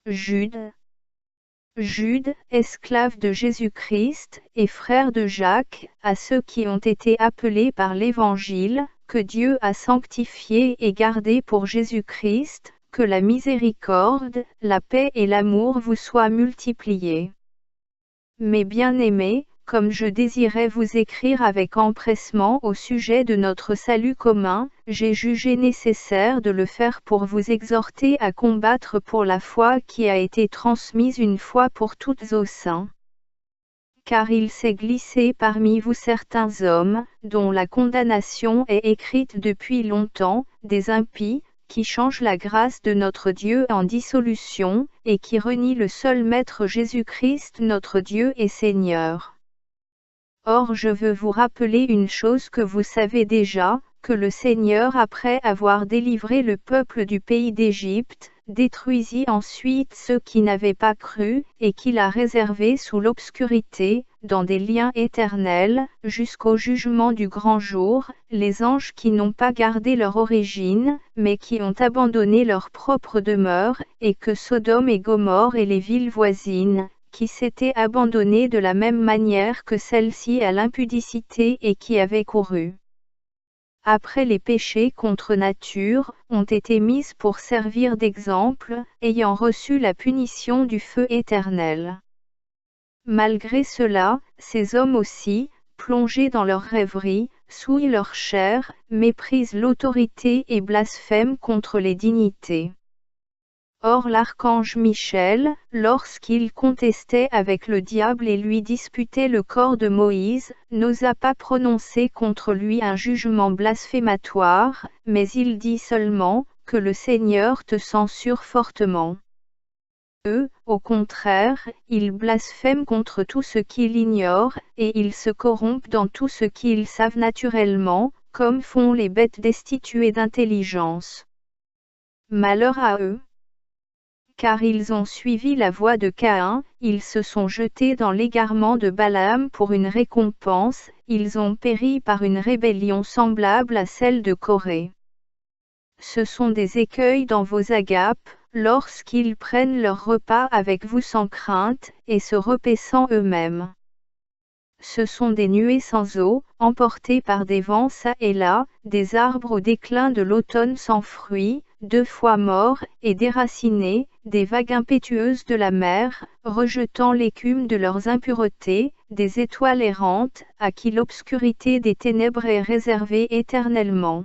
Jude. Jude, esclave de Jésus-Christ, et frère de Jacques, à ceux qui ont été appelés par l'Évangile, que Dieu a sanctifiés et gardés pour Jésus-Christ, que la miséricorde, la paix et l'amour vous soient multipliés. Mes bien-aimés, comme je désirais vous écrire avec empressement au sujet de notre salut commun, j'ai jugé nécessaire de le faire pour vous exhorter à combattre pour la foi qui a été transmise une fois pour toutes aux saints. Car il s'est glissé parmi vous certains hommes, dont la condamnation est écrite depuis longtemps, des impies, qui changent la grâce de notre Dieu en dissolution, et qui renient le seul Maître Jésus-Christ notre Dieu et Seigneur. Or je veux vous rappeler une chose que vous savez déjà, que le Seigneur après avoir délivré le peuple du pays d'Égypte, détruisit ensuite ceux qui n'avaient pas cru, et qu'il a réservés sous l'obscurité, dans des liens éternels, jusqu'au jugement du grand jour, les anges qui n'ont pas gardé leur origine, mais qui ont abandonné leur propre demeure, et que Sodome et Gomorrhe et les villes voisines, qui s'étaient abandonnées de la même manière que celle-ci à l'impudicité et qui avaient couru après les péchés contre nature, ont été mises pour servir d'exemple, ayant reçu la punition du feu éternel. Malgré cela, ces hommes aussi, plongés dans leur rêverie, souillent leur chair, méprisent l'autorité et blasphèment contre les dignités. Or l'archange Michel, lorsqu'il contestait avec le diable et lui disputait le corps de Moïse, n'osa pas prononcer contre lui un jugement blasphématoire, mais il dit seulement, que le Seigneur te censure fortement. Eux, au contraire, ils blasphèment contre tout ce qu'ils ignorent, et ils se corrompent dans tout ce qu'ils savent naturellement, comme font les bêtes destituées d'intelligence. Malheur à eux! Car ils ont suivi la voie de Caïn, ils se sont jetés dans l'égarement de Balaam pour une récompense, ils ont péri par une rébellion semblable à celle de Corée. Ce sont des écueils dans vos agapes, lorsqu'ils prennent leur repas avec vous sans crainte, et se repaissant eux-mêmes. Ce sont des nuées sans eau, emportées par des vents çà et là, des arbres au déclin de l'automne sans fruits, 2 fois morts et déracinés, des vagues impétueuses de la mer, rejetant l'écume de leurs impuretés, des étoiles errantes, à qui l'obscurité des ténèbres est réservée éternellement.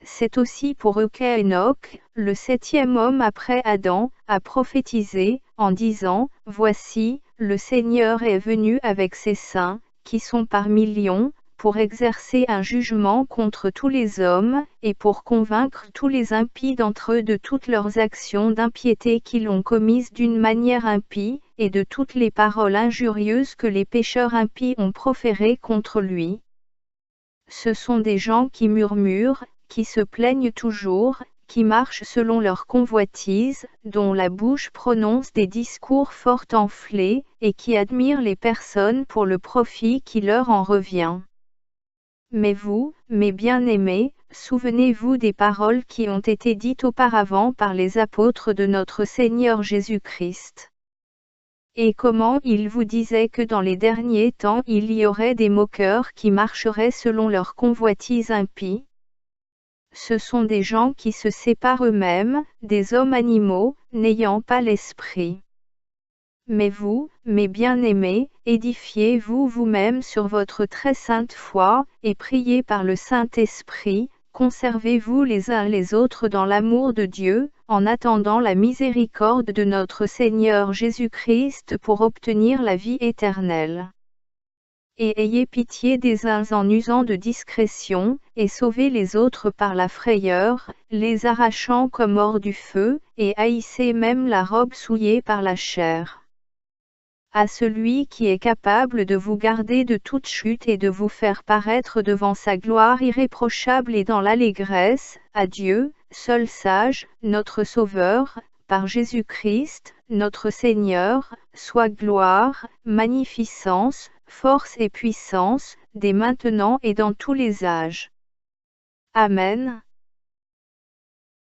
C'est aussi pour eux qu'Enoch, le 7e homme après Adam, a prophétisé, en disant, « Voici, le Seigneur est venu avec ses saints, qui sont par millions, pour exercer un jugement contre tous les hommes, et pour convaincre tous les impies d'entre eux de toutes leurs actions d'impiété qu'ils ont commises d'une manière impie, et de toutes les paroles injurieuses que les pécheurs impies ont proférées contre lui. » Ce sont des gens qui murmurent, qui se plaignent toujours, qui marchent selon leur convoitise, dont la bouche prononce des discours fort enflés, et qui admirent les personnes pour le profit qui leur en revient. Mais vous, mes bien-aimés, souvenez-vous des paroles qui ont été dites auparavant par les apôtres de notre Seigneur Jésus-Christ. Et comment ils vous disaient que dans les derniers temps il y aurait des moqueurs qui marcheraient selon leur convoitise impie. Ce sont des gens qui se séparent eux-mêmes, des hommes animaux, n'ayant pas l'esprit. Mais vous, mes bien-aimés, édifiez-vous vous-même sur votre très sainte foi, et priez par le Saint-Esprit, conservez-vous les uns les autres dans l'amour de Dieu, en attendant la miséricorde de notre Seigneur Jésus-Christ pour obtenir la vie éternelle. Et ayez pitié des uns en usant de discrétion, et sauvez les autres par la frayeur, les arrachant comme hors du feu, et haïssez même la robe souillée par la chair. À celui qui est capable de vous garder de toute chute et de vous faire paraître devant sa gloire irréprochable et dans l'allégresse, à Dieu, seul sage, notre Sauveur, par Jésus-Christ, notre Seigneur, soit gloire, magnificence, force et puissance, dès maintenant et dans tous les âges. Amen.